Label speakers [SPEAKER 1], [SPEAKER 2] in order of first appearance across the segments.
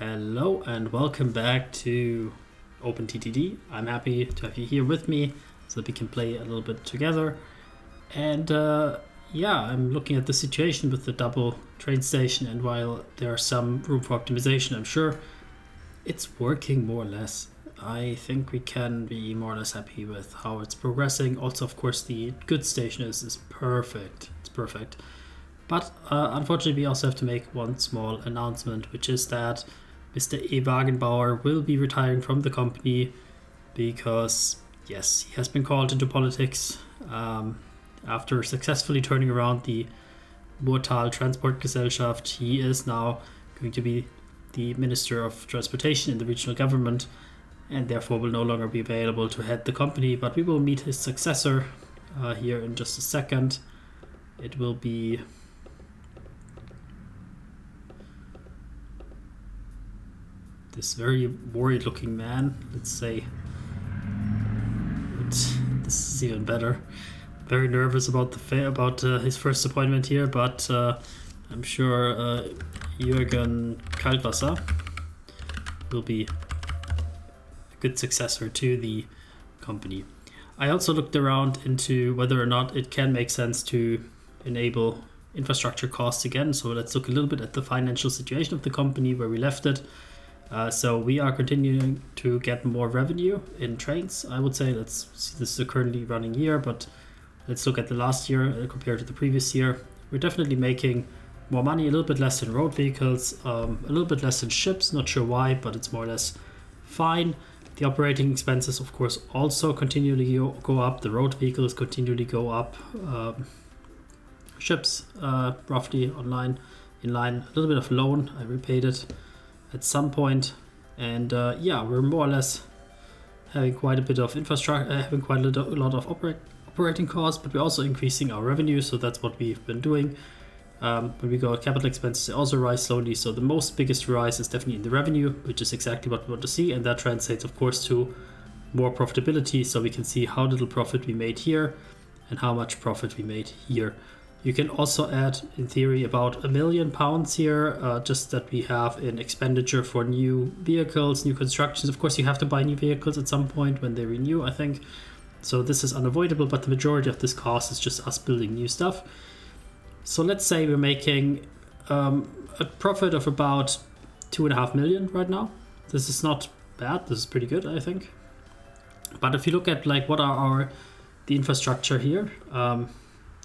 [SPEAKER 1] Hello and welcome back to OpenTTD. I'm happy to have you here with me so that we can play a little bit together. And I'm looking at the situation with the double train station, and while there's some room for optimization, I'm sure it's working more or less. I think we can be more or less happy with how it's progressing. Also, of course, the goods station is perfect. It's perfect. But unfortunately, we also have to make one small announcement, which is that Mr. E. Wagenbauer will be retiring from the company because, yes, he has been called into politics after successfully turning around the Murtal Transportgesellschaft. He is now going to be the Minister of Transportation in the regional government and therefore will no longer be available to head the company. But we will meet his successor here in just a second. It will be this very worried looking man, let's say. But this is even better. Very nervous about his first appointment here, but I'm sure Jürgen Kaltwasser will be a good successor to the company. I also looked around into whether or not it can make sense to enable infrastructure costs again. So let's look a little bit at the financial situation of the company where we left it. So we are continuing to get more revenue in trains. I would say let's see, this is a currently running year, but let's look at the last year compared to the previous year. We're definitely making more money, a little bit less in road vehicles, a little bit less in ships, not sure why, but it's more or less fine. The operating expenses, of course, also continually go up. The road vehicles continually go up. Ships roughly in line. A little bit of loan, I repaid it at some point, and we're more or less having quite a bit of infrastructure, having quite a lot of operating costs, but we're also increasing our revenue, so that's what we've been doing. When we go at capital expenses, they also rise slowly, so the biggest rise is definitely in the revenue, which is exactly what we want to see, and that translates, of course, to more profitability, so we can see how little profit we made here and how much profit we made here. You can also add, in theory, about £1 million here, just that we have in expenditure for new vehicles, new constructions. Of course, you have to buy new vehicles at some point when they renew, I think. So this is unavoidable, but the majority of this cost is just us building new stuff. So let's say we're making a profit of about 2.5 million right now. This is not bad. This is pretty good, I think. But if you look at like what are the infrastructure here,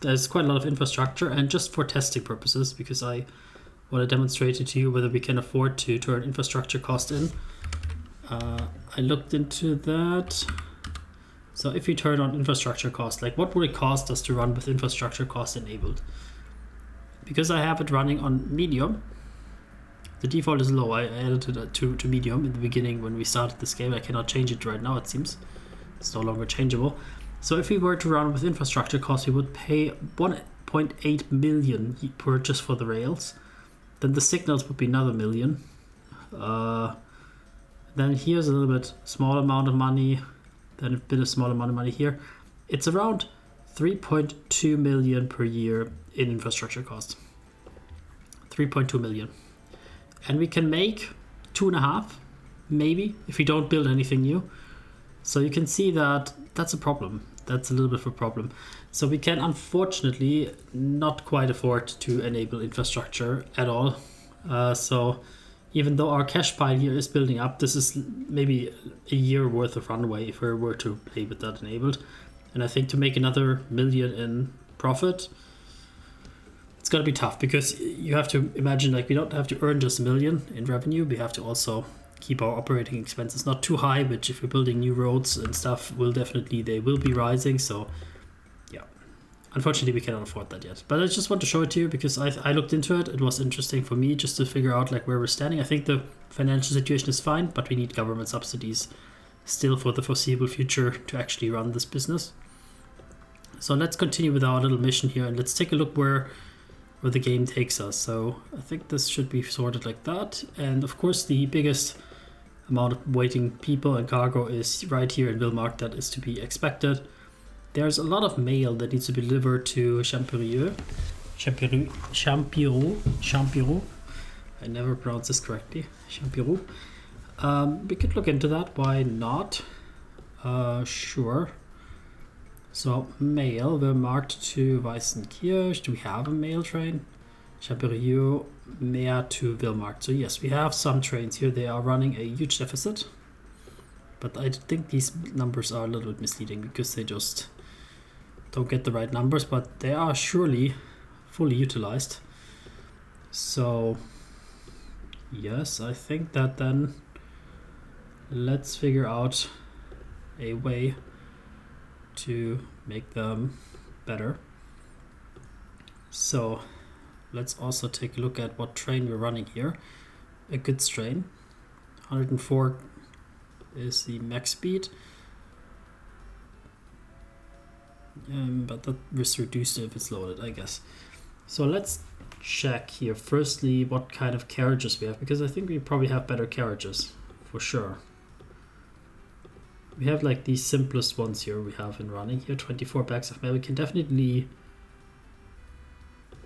[SPEAKER 1] there's quite a lot of infrastructure, and just for testing purposes, because I want to demonstrate it to you whether we can afford to turn infrastructure cost in. I looked into that. So if we turn on infrastructure cost, like what would it cost us to run with infrastructure cost enabled? Because I have it running on medium, the default is low. I added it to medium in the beginning when we started this game. I cannot change it right now, it seems. It's no longer changeable. So if we were to run with infrastructure costs, we would pay 1.8 million per just for the rails. Then the signals would be another million. Then here's a little bit small amount of money. Then a bit of small amount of money here. It's around 3.2 million per year in infrastructure costs. 3.2 million. And we can make 2.5, maybe, if we don't build anything new. So you can see that that's a problem. That's a little bit of a problem. So we can unfortunately not quite afford to enable infrastructure at all. So even though our cash pile here is building up, this is maybe a year worth of runway if we were to play with that enabled. And I think to make another million in profit, it's going to be tough, because you have to imagine, like, we don't have to earn just 1 million in revenue. We have to also keep our operating expenses not too high, which if we're building new roads and stuff, they will be rising. So yeah, unfortunately we cannot afford that yet. But I just want to show it to you because I looked into it. It was interesting for me just to figure out like where we're standing. I think the financial situation is fine, but we need government subsidies still for the foreseeable future to actually run this business. So let's continue with our little mission here, and let's take a look where the game takes us. So I think this should be sorted like that. And of course the biggest amount of waiting people and cargo is right here in Vilmark. That is to be expected. There's a lot of mail that needs to be delivered to Champiro. I never pronounce this correctly. Champiru. We could look into that. Why not? Sure. So mail, we're marked to Weißenkirch. Do we have a mail train? Champiru, Meer to Wilmarkt. So yes, we have some trains here. They are running a huge deficit. But I think these numbers are a little bit misleading because they just don't get the right numbers, but they are surely fully utilized. So yes, I think that then let's figure out a way to make them better. So let's also take a look at what train we're running here. A goods train, 104 is the max speed, but that is reduced if it's loaded, I guess. So let's check here firstly what kind of carriages we have, because I think we probably have better carriages for sure. We have like the simplest ones here we have in running here, 24 bags of mail. We can definitely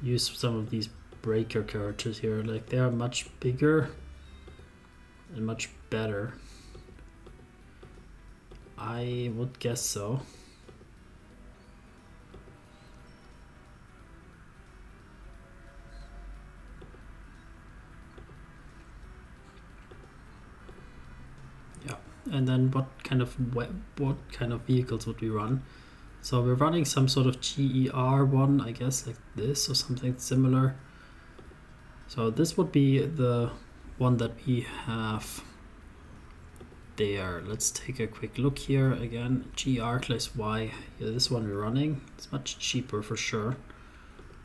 [SPEAKER 1] use some of these breaker carriages here, like they are much bigger and much better. I would guess so. Yeah, and then what kind of vehicles would we run? So we're running some sort of GER one, I guess, like this or something similar. So this would be the one that we have there. Let's take a quick look here again. GR class Y. Yeah, this one we're running. It's much cheaper for sure,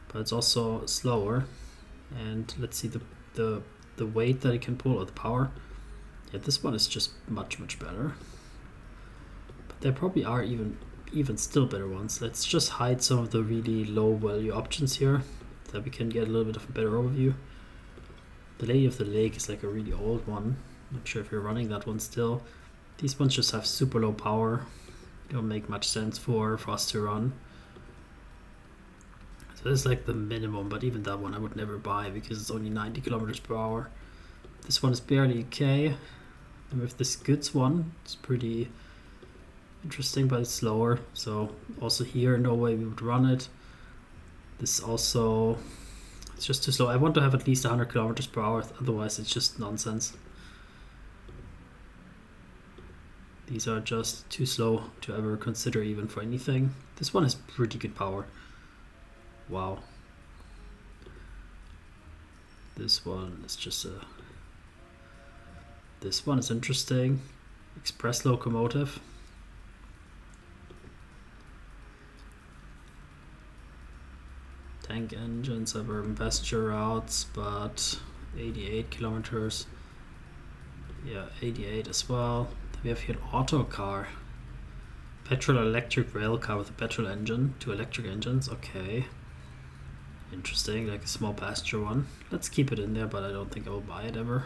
[SPEAKER 1] but it's also slower. And let's see the weight that it can pull or the power. Yeah, this one is just much better. But there probably are even still better ones. Let's just hide some of the really low value options here so that we can get a little bit of a better overview. The Lady of the Lake is like a really old one. Not sure if you're running that one still. These ones just have super low power. Don't make much sense for us to run. So this is like the minimum, but even that one I would never buy because it's only 90 kilometers per hour. This one is barely okay. And with this goods one, it's pretty interesting, but it's slower. So also here, no way we would run it. This also, it's just too slow. I want to have at least 100 kilometers per hour, otherwise it's just nonsense. These are just too slow to ever consider even for anything. This one has pretty good power. Wow. This one is just a... This one is interesting. Express locomotive. Tank engines, suburban passenger routes, but 88 kilometers. Yeah, 88 as well. Then we have here an auto car. Petrol electric rail car with a petrol engine, 2 electric engines. Okay. Interesting, like a small passenger one. Let's keep it in there, but I don't think I will buy it ever.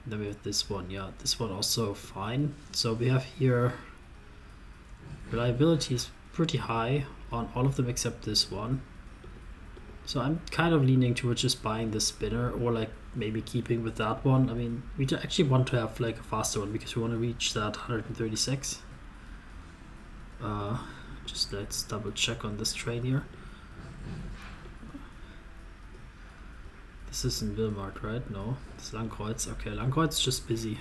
[SPEAKER 1] Then we have this one. Yeah, this one also fine. So we have here reliability is pretty high on all of them except this one. So I'm kind of leaning towards just buying the spinner or like maybe keeping with that one. I mean, we actually want to have like a faster one because we want to reach that 136. Just let's double check on this train here. This isn't Wilmarkt, right? No, it's Langkreuz. Okay, Langkreuz is just busy.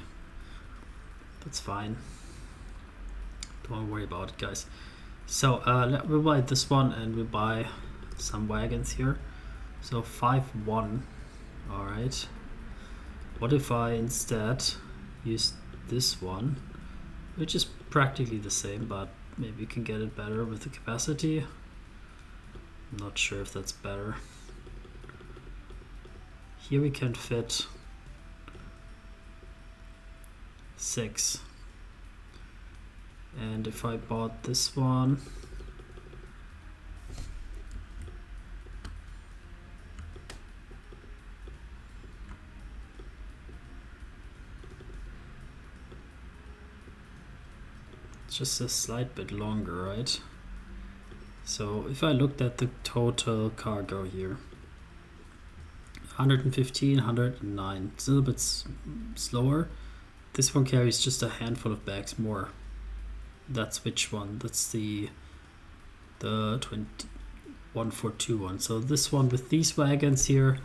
[SPEAKER 1] That's fine. Don't worry about it, guys. So we'll buy this one and we'll buy some wagons here. So 5-1. All right. What if I instead use this one, which is practically the same, but maybe you can get it better with the capacity. I'm not sure if that's better. Here we can fit 6. And if I bought this one, it's just a slight bit longer, right? So if I looked at the total cargo here, 115, 109. It's a little bit slower. This one carries just a handful of bags more. That's which one? That's the 2142 one. So this one with these wagons here,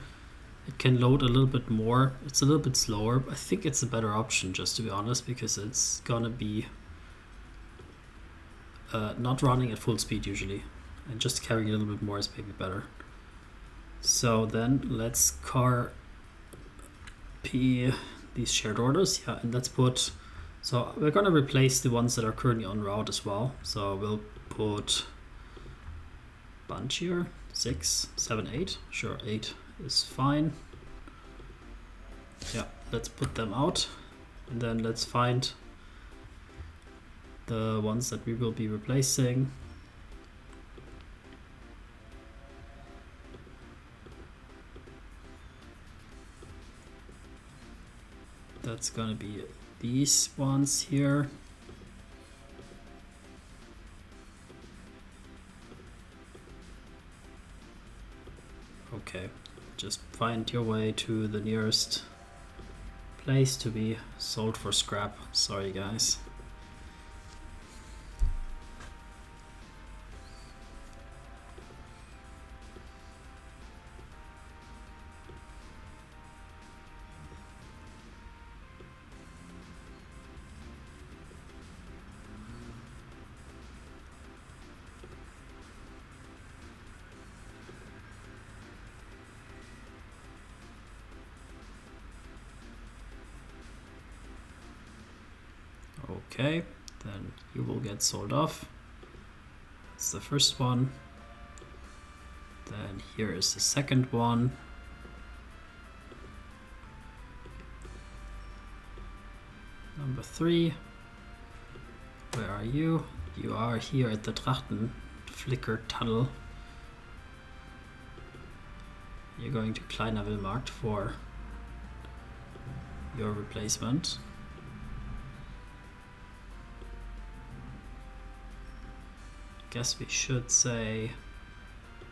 [SPEAKER 1] it can load a little bit more. It's a little bit slower. I think it's a better option, just to be honest, because it's gonna be not running at full speed usually, and just carrying a little bit more is maybe better. So then let's copy these shared orders, yeah, and let's put, so we're gonna replace the ones that are currently on route as well. So we'll put bunch here, 6, 7, 8, sure, 8 is fine. Yeah, let's put them out, and then let's find the ones that we will be replacing. That's gonna be these ones here. Okay, just find your way to the nearest place to be sold for scrap. Sorry guys. Okay, then you will get sold off. That's the first one. Then here is the second one. Number 3. Where are you? You are here at the Trachten Flicker Tunnel. You're going to Kleinerwillmarkt for your replacement. Guess we should say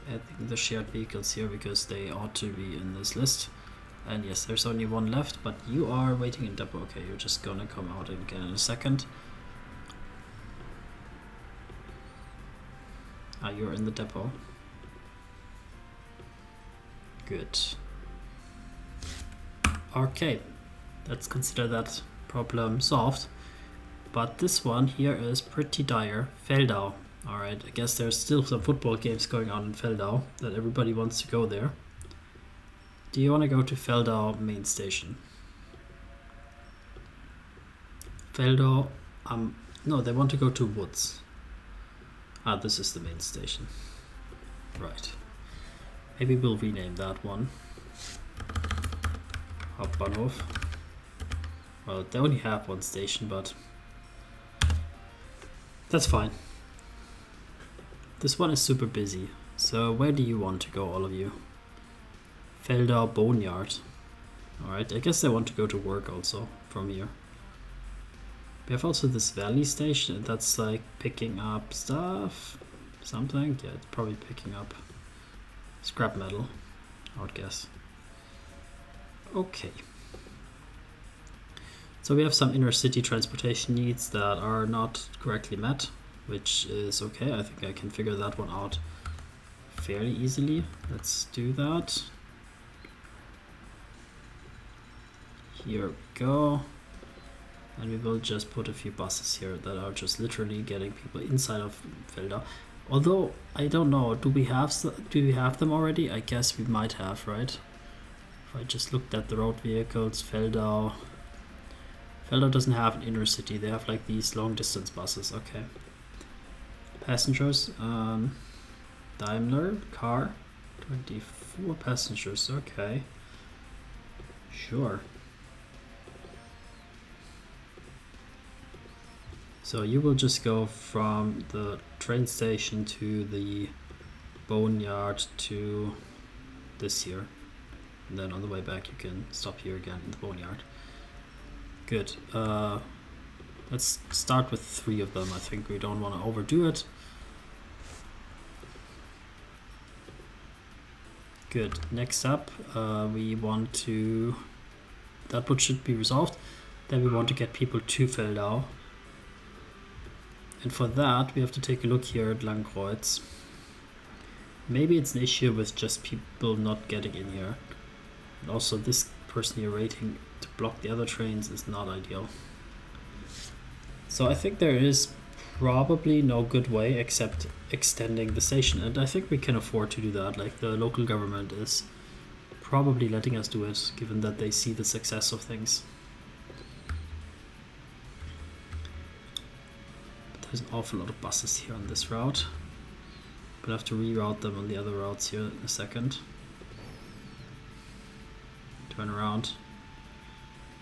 [SPEAKER 1] adding the shared vehicles here because they ought to be in this list. And yes, there's only one left, but you are waiting in depot. Okay, you're just gonna come out again in a second. Ah, you're in the depot. Good. Okay, let's consider that problem solved. But this one here is pretty dire. Feldau. Alright, I guess there's still some football games going on in Feldau that everybody wants to go there. Do you want to go to Feldau main station? Feldau, no, they want to go to Woods. Ah, this is the main station. Right. Maybe we'll rename that one Hauptbahnhof. Well, they only have one station, but that's fine. This one is super busy, so where do you want to go, all of you? Feldau Boneyard. Alright, I guess they want to go to work also from here. We have also this valley station, and that's like picking up stuff, something. Yeah, it's probably picking up scrap metal, I would guess. Okay. So we have some inner city transportation needs that are not correctly met, which is okay. I think I can figure that one out fairly easily. Let's do that. Here we go. And we will just put a few buses here that are just literally getting people inside of Feldau. Although, I don't know, do we have them already? I guess we might have, right? If I just looked at the road vehicles, Feldau doesn't have an inner city. They have like these long distance buses, okay. Passengers, Daimler car, 24 passengers, okay. Sure. So you will just go from the train station to the boneyard to this here. And then on the way back you can stop here again in the boneyard. Good. Let's start with 3 of them. I think we don't want to overdo it. Good. Next up, we want to... That would should be resolved. Then we want to get people to Feldau. And for that, we have to take a look here at Langkreuz. Maybe it's an issue with just people not getting in here. And also this person here waiting to block the other trains is not ideal. So I think there is probably no good way except extending the station. And I think we can afford to do that. Like, the local government is probably letting us do it, given that they see the success of things. But there's an awful lot of buses here on this route. We'll have to reroute them on the other routes here in a second. Turn around.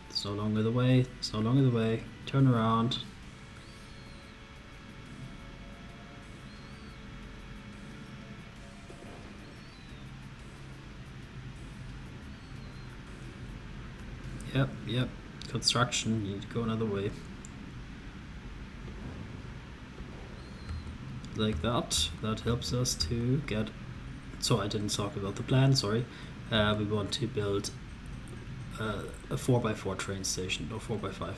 [SPEAKER 1] It's no longer the way. It's no longer the way. Turn around. Yep. Construction, you need to go another way. Like that. That helps us to get... So I didn't talk about the plan, sorry. We want to build a 4x4 train station, or 4x5.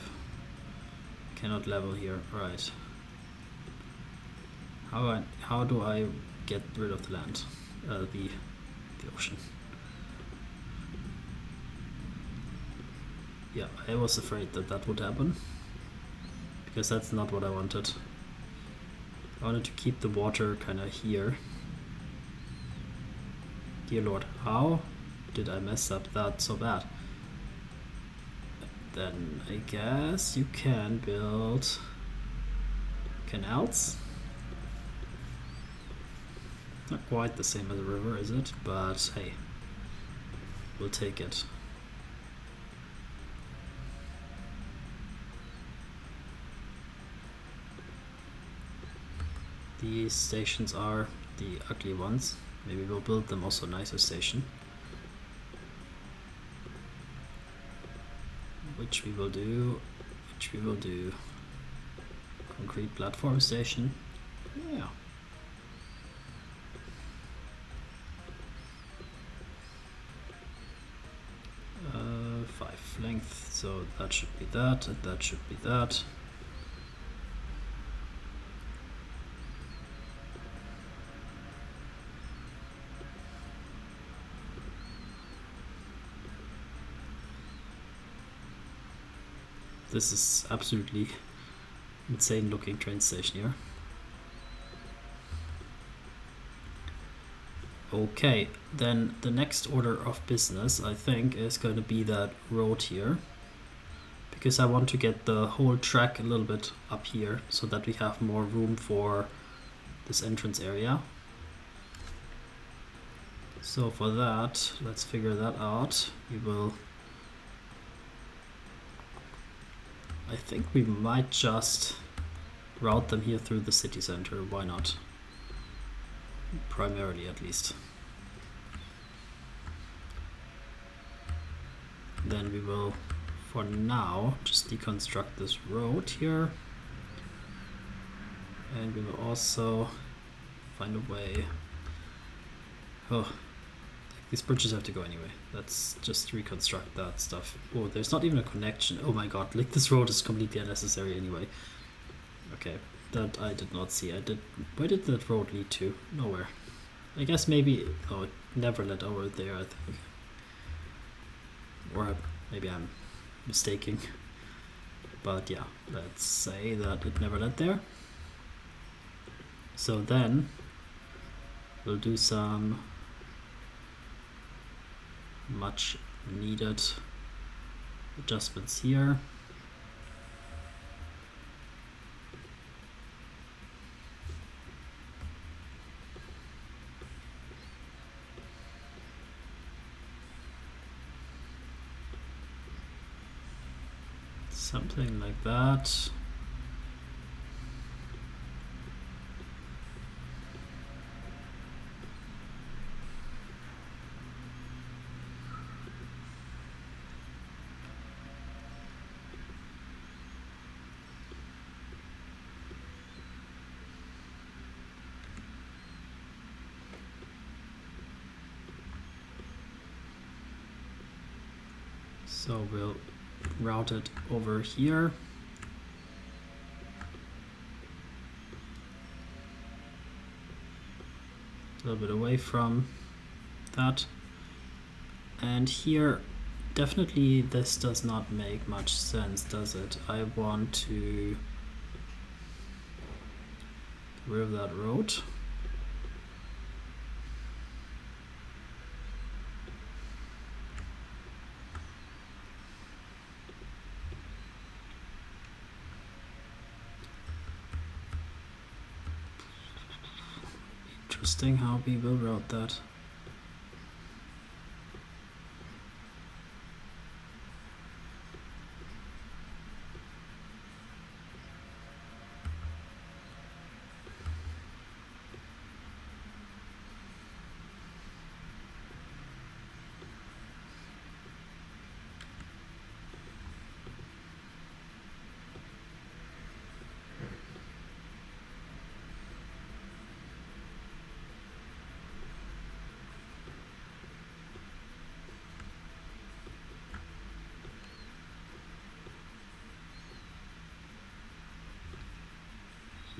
[SPEAKER 1] Cannot level here, right. How do I get rid of the land? The ocean. Yeah, I was afraid that that would happen, because that's not what I wanted. I wanted to keep the water kind of here. Dear Lord, how did I mess up that so bad? Then I guess you can build canals. Not quite the same as a river, is it? But hey, we'll take it. These stations are the ugly ones. Maybe we'll build them also a nicer station. Which we will do. Concrete platform station. Yeah. Five length, so that should be that, and that should be that. This is absolutely insane looking train station here. Okay, then the next order of business, I think, is going to be that road here. Because I want to get the whole track a little bit up here so that we have more room for this entrance area. So for that, let's figure that out. We will... I think we might just route them here through the city center, why not? Primarily, at least. Then we will, for now, just deconstruct this road here. And we will also find a way... Oh, these bridges have to go anyway. Let's just reconstruct that stuff. Oh, there's not even a connection. Oh my god, like this road is completely unnecessary anyway. Okay, that I did not see. Where did that road lead to? Nowhere. I guess maybe... Oh, it never led over there, I think. Or maybe I'm mistaking. But yeah, let's say that it never led there. So then we'll do some much needed adjustments here. Something like that. So we'll route it over here. A little bit away from that. And here, definitely this does not make much sense, does it? I want to get rid of that road. Interesting how we will route that.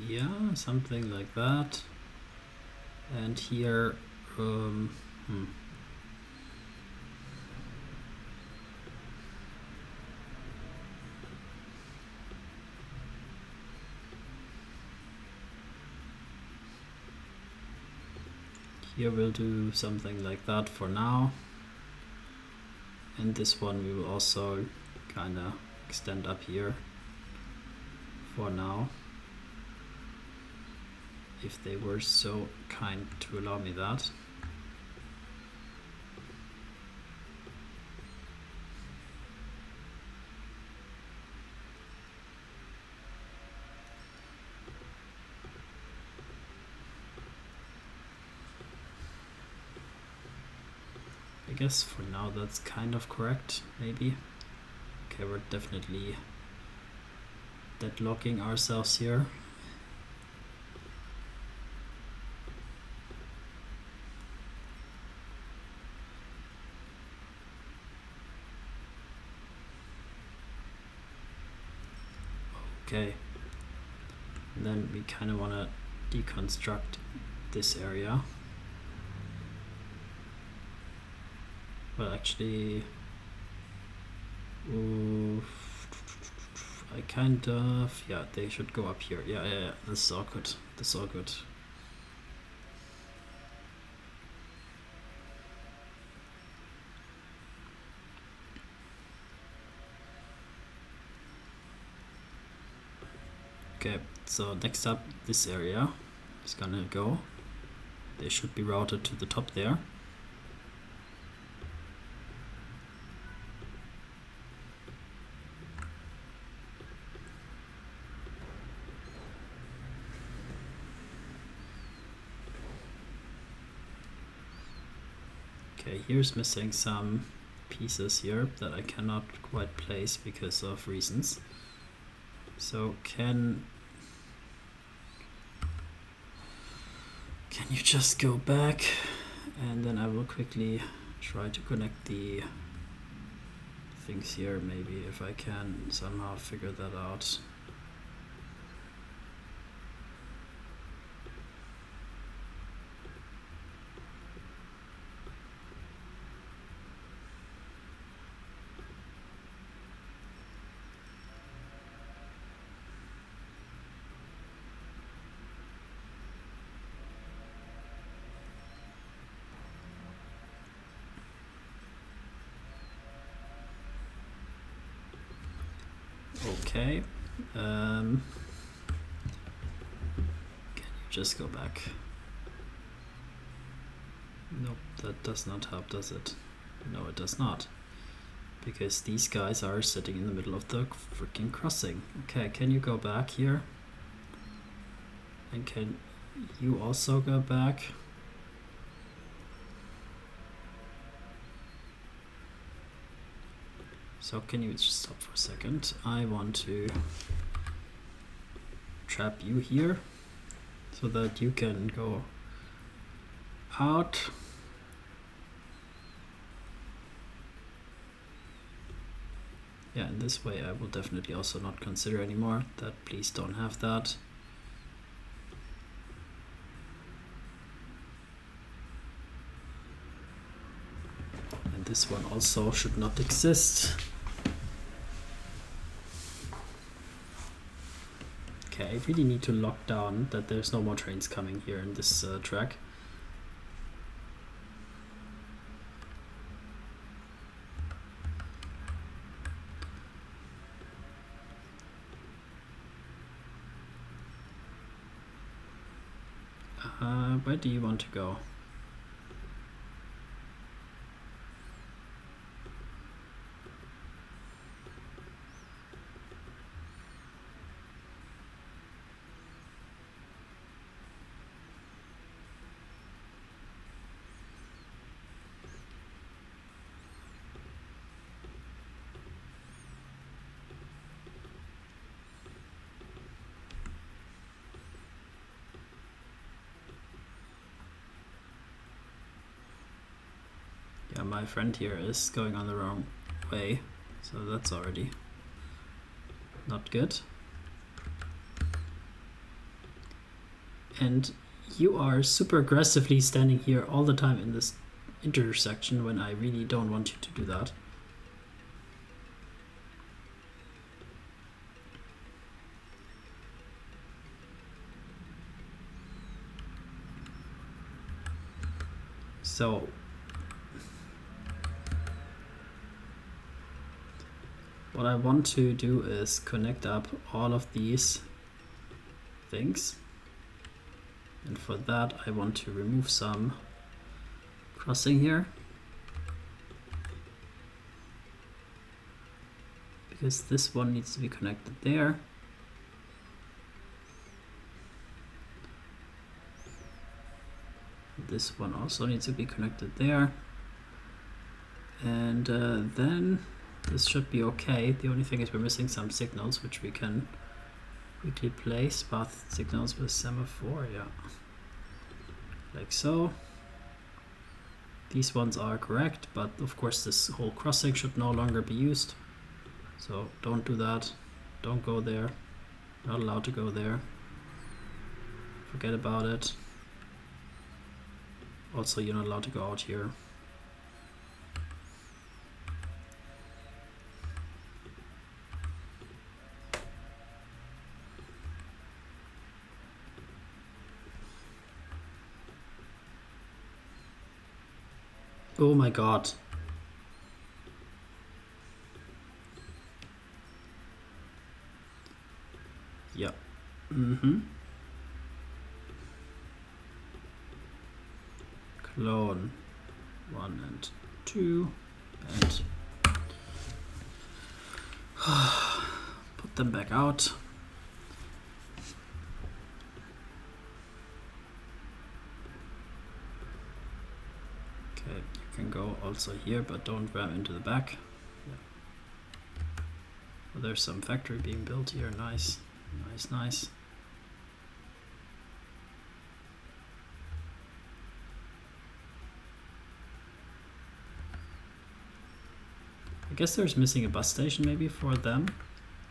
[SPEAKER 1] Yeah, something like that. And here, here we'll do something like that for now. And this one we will also kind of extend up here for now, if they were so kind to allow me that. I guess for now that's kind of correct, maybe. Okay, we're definitely deadlocking ourselves here. Okay, and then we kind of want to deconstruct this area. Well, actually, I kind of, yeah, they should go up here. Yeah, this is all good. This is all good. Okay, so next up, this area is gonna go. They should be routed to the top there. Okay, here's missing some pieces here that I cannot quite place because of reasons. So can you just go back, and then I will quickly try to connect the things here, maybe if I can somehow figure that out. Okay, can you just go back? Nope, that does not help, does it? No, it does not. Because these guys are sitting in the middle of the freaking crossing. Okay, can you go back here? And can you also go back? So can you just stop for a second? I want to trap you here so that you can go out. Yeah, in this way I will definitely also not consider anymore that. Please don't have that. And this one also should not exist. Okay, I really need to lock down that there's no more trains coming here in this track. Where do you want to go? Yeah, my friend here is going on the wrong way, so that's already not good. And you are super aggressively standing here all the time in this intersection when I really don't want you to do that. So what I want to do is connect up all of these things. And for that, I want to remove some crossing here. Because this one needs to be connected there. This one also needs to be connected there. And then this should be okay. The only thing is we're missing some signals, which we can quickly place. Path signals with semaphore, yeah. Like so. These ones are correct, but of course this whole crossing should no longer be used. So don't do that. Don't go there. Not allowed to go there. Forget about it. Also, you're not allowed to go out here. Oh my god. Yeah. Clone 1 and 2 and put them back out. Okay, you can go also here, but don't ram into the back. Yeah. Well, there's some factory being built here. Nice, nice, nice. I guess there's missing a bus station maybe for them.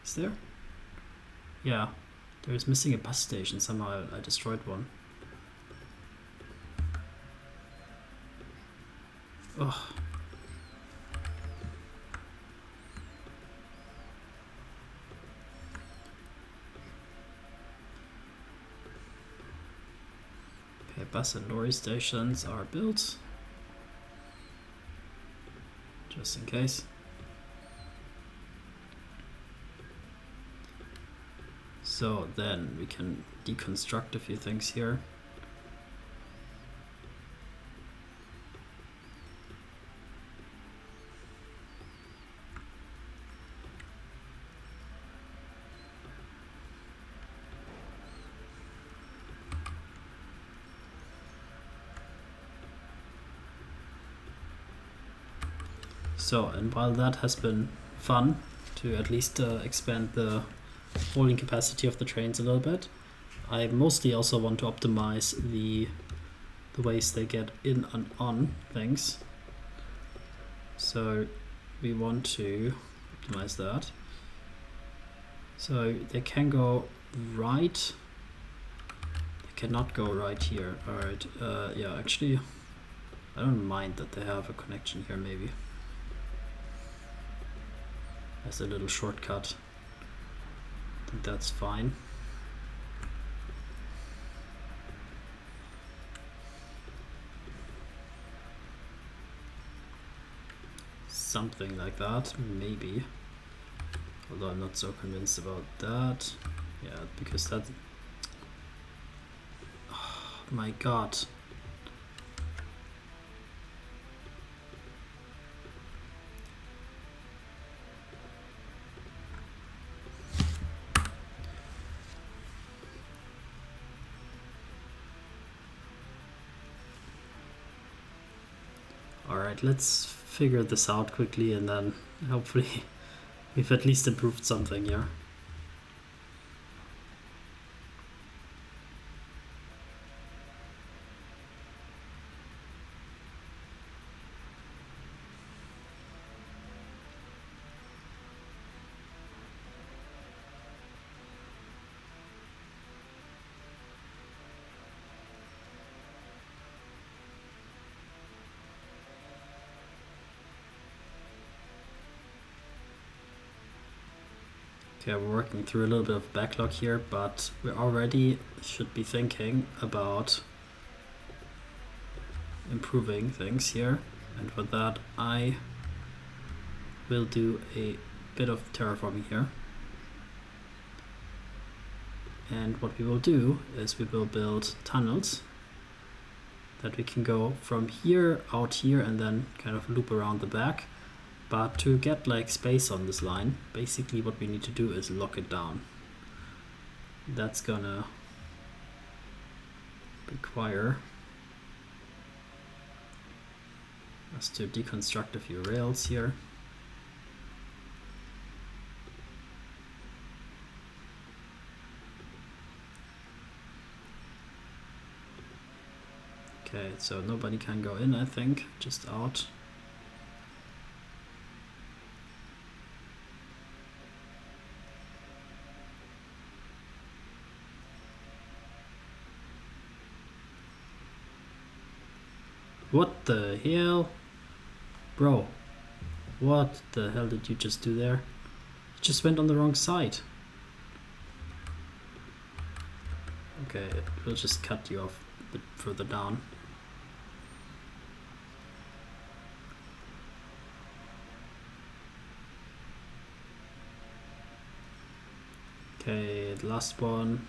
[SPEAKER 1] Is there? Yeah, there's missing a bus station. Somehow I destroyed one. Ugh. Okay, bus and lorry stations are built. Just in case. So then we can deconstruct a few things here. So, and while that has been fun to at least expand the holding capacity of the trains a little bit, I mostly also want to optimize the ways they get in and on things. So we want to optimize that. So they can go right. They cannot go right here. Alright, yeah, actually, I don't mind that they have a connection here, maybe. As a little shortcut. I think that's fine. Something like that, maybe. Although I'm not so convinced about that. Yeah, because that... Oh my god. Alright, let's figure this out quickly and then hopefully we've at least improved something here. Okay, we're working through a little bit of backlog here, but we already should be thinking about improving things here. And for that, I will do a bit of terraforming here. And what we will do is we will build tunnels that we can go from here out here and then kind of loop around the back. But to get like space on this line, basically what we need to do is lock it down. That's gonna require us to deconstruct a few rails here. Okay, so nobody can go in, I think, just out. What the hell? Bro, what the hell did you just do there? You just went on the wrong side. Okay, we'll just cut you off a bit further down. Okay, the last one.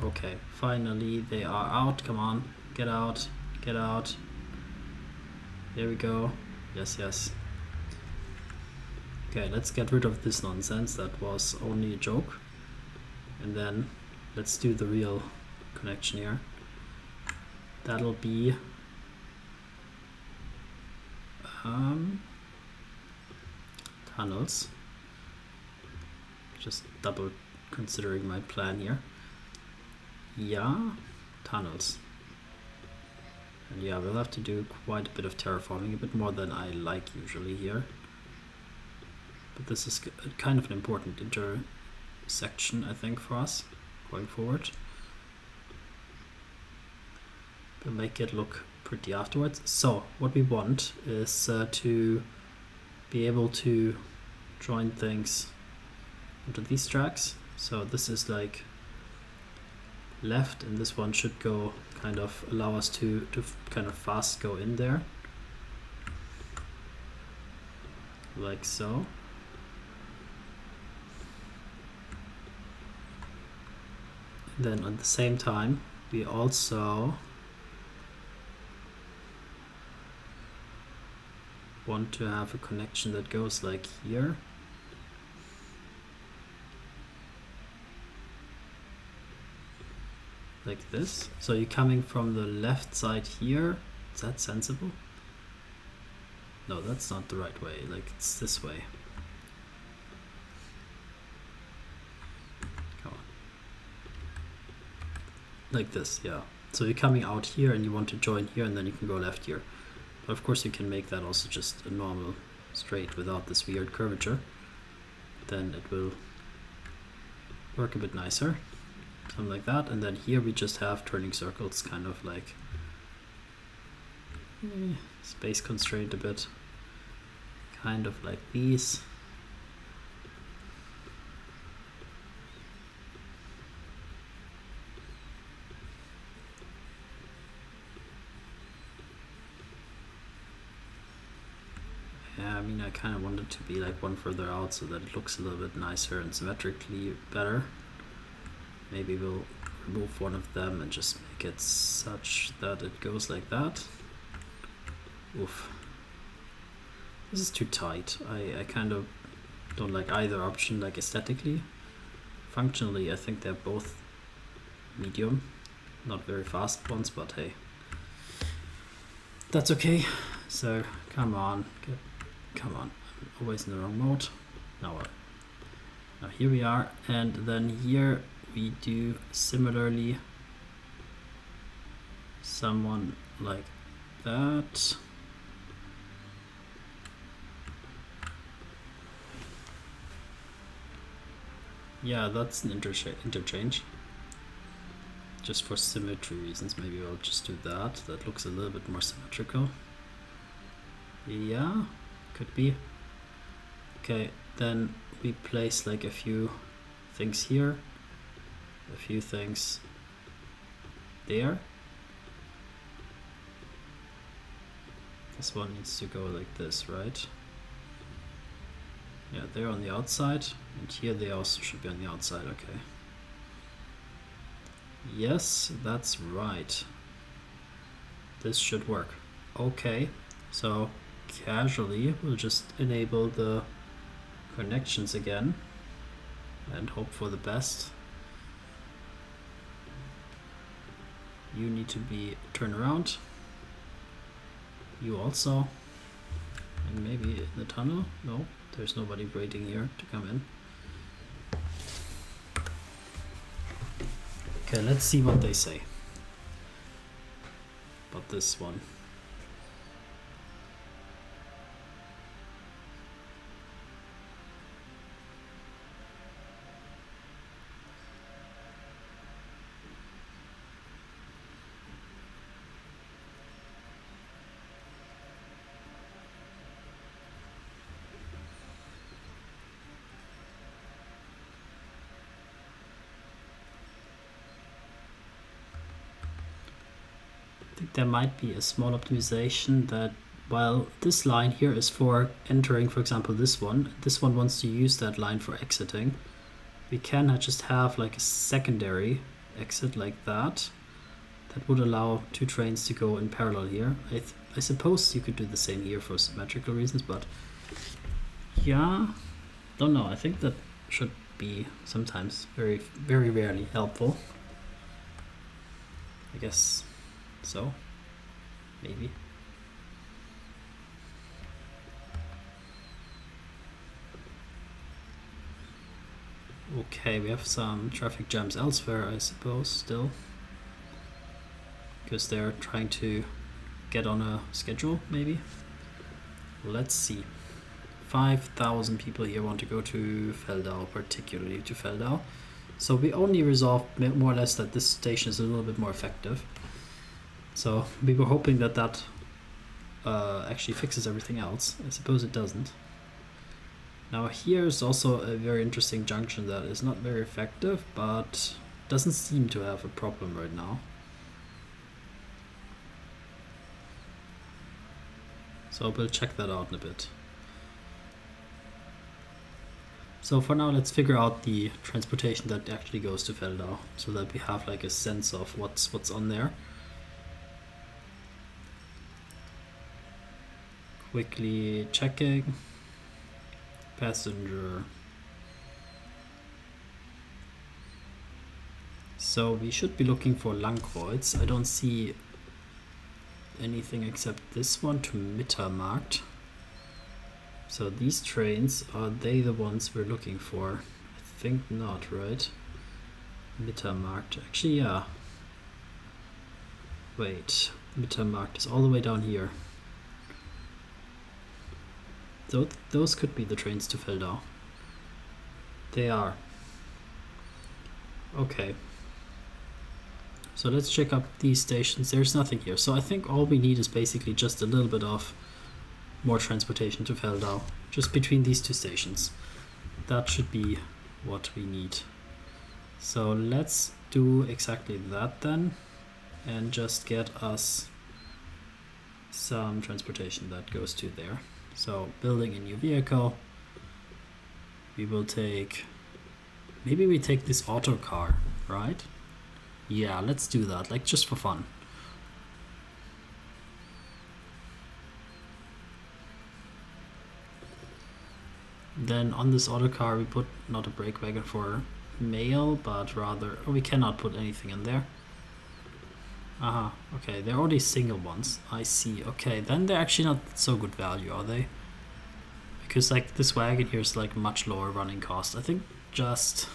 [SPEAKER 1] Okay, finally they are out. Come on, get out, get out. There we go. Yes, yes. Okay, let's get rid of this nonsense. That was only a joke. And then let's do the real connection here. That'll be tunnels. Just double considering my plan here. Yeah, tunnels. And yeah, we'll have to do quite a bit of terraforming, a bit more than I like usually here. But this is kind of an important intersection, I think, for us going forward. We'll make it look pretty afterwards. So what we want is to be able to join things onto these tracks. So this is like left, and this one should go kind of allow us to kind of fast go in there, like so. And then at the same time we also want to have a connection that goes like here. Like this. So you're coming from the left side here. Is that sensible? No, that's not the right way. Like, it's this way. Come on. Like this, yeah. So you're coming out here and you want to join here, and then you can go left here. But of course you can make that also just a normal straight without this weird curvature. Then it will work a bit nicer. Something like that. And then here we just have turning circles, kind of like space constrained a bit. Kind of like these. Yeah, I mean, I kind of want it to be like one further out so that it looks a little bit nicer and symmetrically better. Maybe we'll remove one of them and just make it such that it goes like that. Oof. This is too tight. I kind of don't like either option, like aesthetically. Functionally, I think they're both medium. Not very fast ones, but hey. That's okay. So, come on. Come on. I'm always in the wrong mode. Now here we are. And then here we do similarly someone like that. Yeah, that's an interchange. Just for symmetry reasons, maybe I'll just do that. That looks a little bit more symmetrical. Yeah, could be. Okay, then we place like a few things here, a few things there. This one needs to go like this, right? Yeah, they're on the outside, and here they also should be on the outside, okay. Yes, that's right. This should work. Okay, so casually we'll just enable the connections again and hope for the best. You need to be turned around. You also. And maybe in the tunnel? No, there's nobody waiting here to come in. Okay, let's see what they say about this one. I think there might be a small optimization that while this line here is for entering, for example, this one wants to use that line for exiting. We can just have like a secondary exit like that. That would allow two trains to go in parallel here. I suppose you could do the same here for symmetrical reasons, but yeah, don't know. I think that should be sometimes very, very rarely helpful. I guess so, maybe. Okay, we have some traffic jams elsewhere, I suppose, still. Because they're trying to get on a schedule, maybe. Let's see. 5,000 people here want to go to Feldau, particularly to Feldau. So we only resolved more or less that this station is a little bit more effective. So we were hoping that that actually fixes everything else. I suppose it doesn't. Now here's also a very interesting junction that is not very effective, but doesn't seem to have a problem right now. So we'll check that out in a bit. So for now, let's figure out the transportation that actually goes to Feldau, so that we have like a sense of what's on there. Quickly checking. Passenger. So we should be looking for Langkreuz. I don't see anything except this one to Mittermarkt. So these trains, are they the ones we're looking for? I think not, right? Mittermarkt. Actually, yeah. Wait, Mittermarkt is all the way down here. those could be the trains to Feldau. They are. Okay. So let's check up these stations. There's nothing here. So I think all we need is basically just a little bit of more transportation to Feldau, just between these two stations. That should be what we need. So let's do exactly that then, and just get us some transportation that goes to there. So building a new vehicle. We will take, maybe we take this auto car, right? Yeah, let's do that, like just for fun. Then on this auto car we put not a brake wagon for mail, but rather, oh, we cannot put anything in there. Aha, okay, they're already single ones. I see. Okay, then they're actually not so good value, are they? Because like this wagon here is like much lower running cost. I think just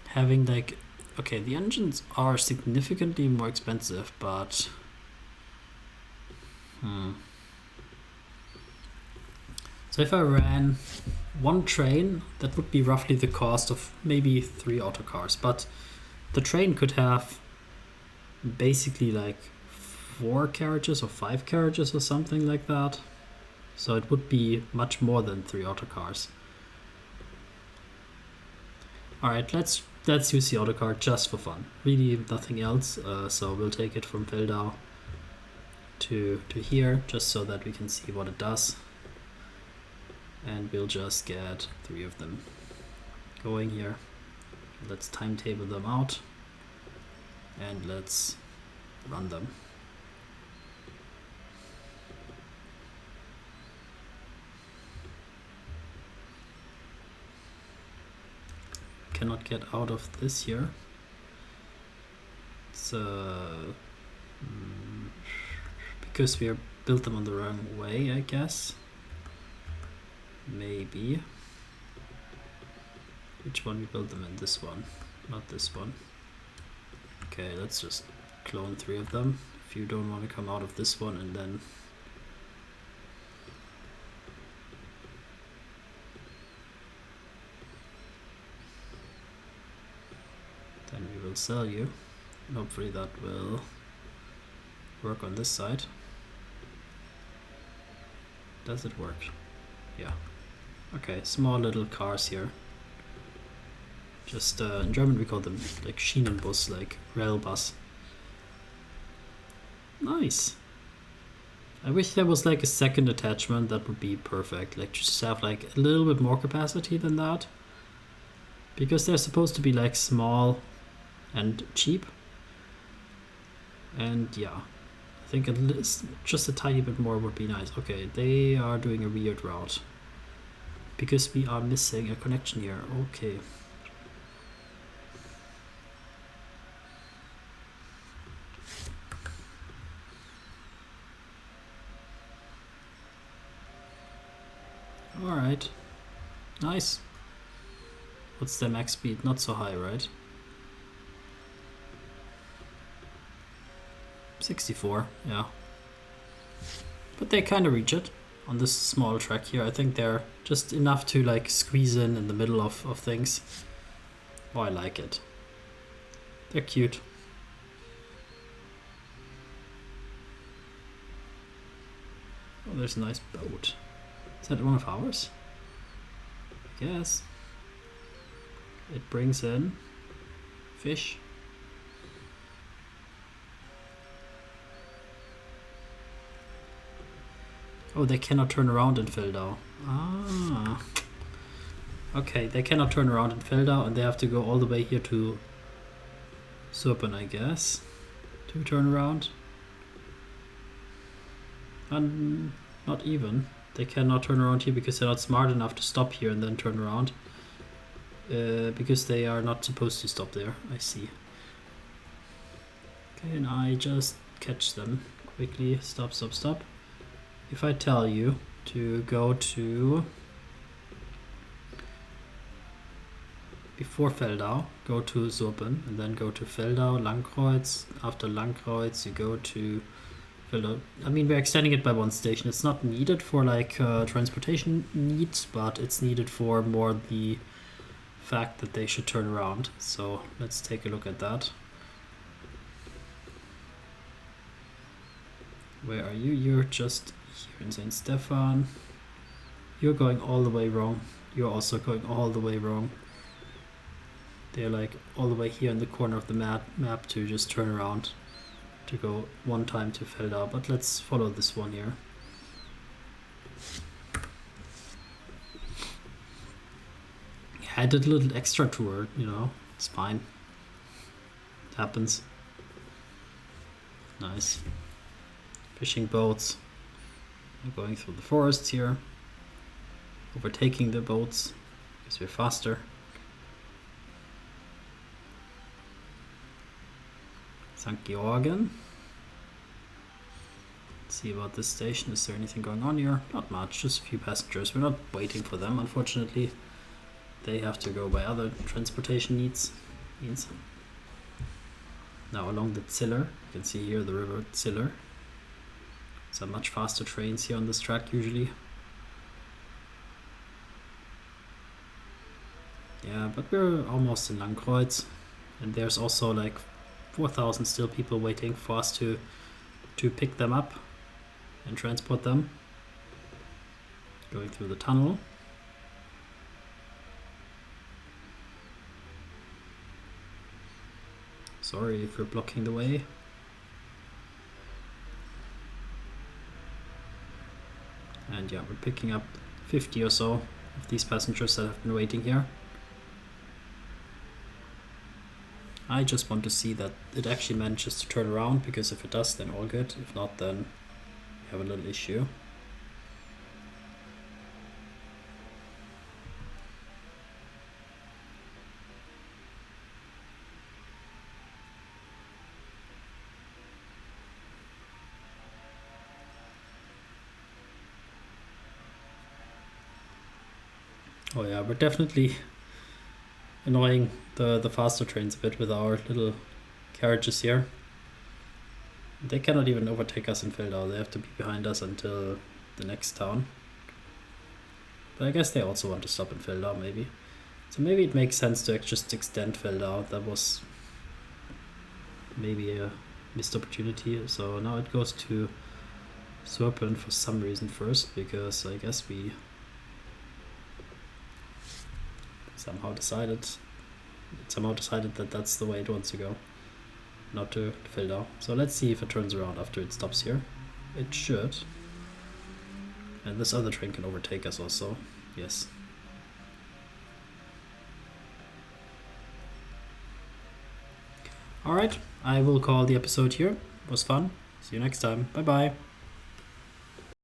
[SPEAKER 1] having like, okay, the engines are significantly more expensive, but so if I ran one train, that would be roughly the cost of maybe 3 autocars, but the train could have basically like 4 carriages or 5 carriages or something like that. So it would be much more than 3 autocars. Alright, let's use the autocar just for fun. Really nothing else. So we'll take it from Feldau to here, just so that we can see what it does. And we'll just get 3 of them going here. Let's timetable them out and let's run them. Cannot get out of this here. It's because we built them on the wrong way, I guess. Maybe. Which one we built them in? This one, not this one. Okay, let's just clone 3 of them. If you don't want to come out of this one, and then we will sell you. And hopefully that will work on this side. Does it work? Yeah. Okay, small little cars here. Just in German we call them like Schienenbus, like rail bus. Nice. I wish there was like a second attachment. That would be perfect. Like just have like a little bit more capacity than that, because they're supposed to be like small and cheap. And yeah, I think just a tiny bit more would be nice. Okay, they are doing a weird route because we are missing a connection here. Okay. Alright. Nice. What's their max speed? Not so high, right? 64, yeah. But they kind of reach it on this small track here. I think they're just enough to like squeeze in the middle of things. Oh, I like it. They're cute. Oh, there's a nice boat. Is that one of ours? I guess. It brings in fish. Oh, they cannot turn around in Feldau. Ah. Okay, they cannot turn around in Feldau and they have to go all the way here to Surpen, I guess, to turn around. And not even. They cannot turn around here because they're not smart enough to stop here and then turn around. Because they are not supposed to stop there. I see. Okay, and I just catch them quickly. Stop, stop, stop. If I tell you to go to, before Feldau, go to Surpen and then go to Feldau, Langkreuz. After Langkreuz you go to Feldau. I mean, we're extending it by 1 station. It's not needed for like transportation needs, but it's needed for more the fact that they should turn around. So let's take a look at that. Where are you? You're just here in St. Stefan. You're going all the way wrong. You're also going all the way wrong. They're like all the way here in the corner of the map to just turn around to go 1 time to Feldau. But let's follow this one here. Yeah, I did a little extra tour, you know, it's fine. It happens. Nice. Fishing boats. We're going through the forests here. Overtaking the boats because we're faster. St. Georgen. Let's see about this station. Is there anything going on here? Not much, just a few passengers. We're not waiting for them, unfortunately. They have to go by other transportation needs. Now along the Ziller, you can see here the river Ziller. Some much faster trains here on this track usually. Yeah, but we're almost in Langkreuz, and there's also like 4,000 still people waiting for us to pick them up and transport them. Going through the tunnel. Sorry if we're blocking the way. And yeah, we're picking up 50 or so of these passengers that have been waiting here. I just want to see that it actually manages to turn around, because if it does, then all good. If not, then we have a little issue. Oh yeah, we're definitely annoying the faster trains a bit with our little carriages here. They cannot even overtake us in Feldau. They have to be behind us until the next town. But I guess they also want to stop in Feldau, maybe. So maybe it makes sense to just extend Feldau. That was maybe a missed opportunity. So now it goes to Serpent for some reason first, because I guess we somehow decided that that's the way it wants to go, not to Feldau. So let's see if it turns around after it stops here. It should. And this other train can overtake us also. Yes. Alright, I will call the episode here. It was fun. See you next time. Bye bye.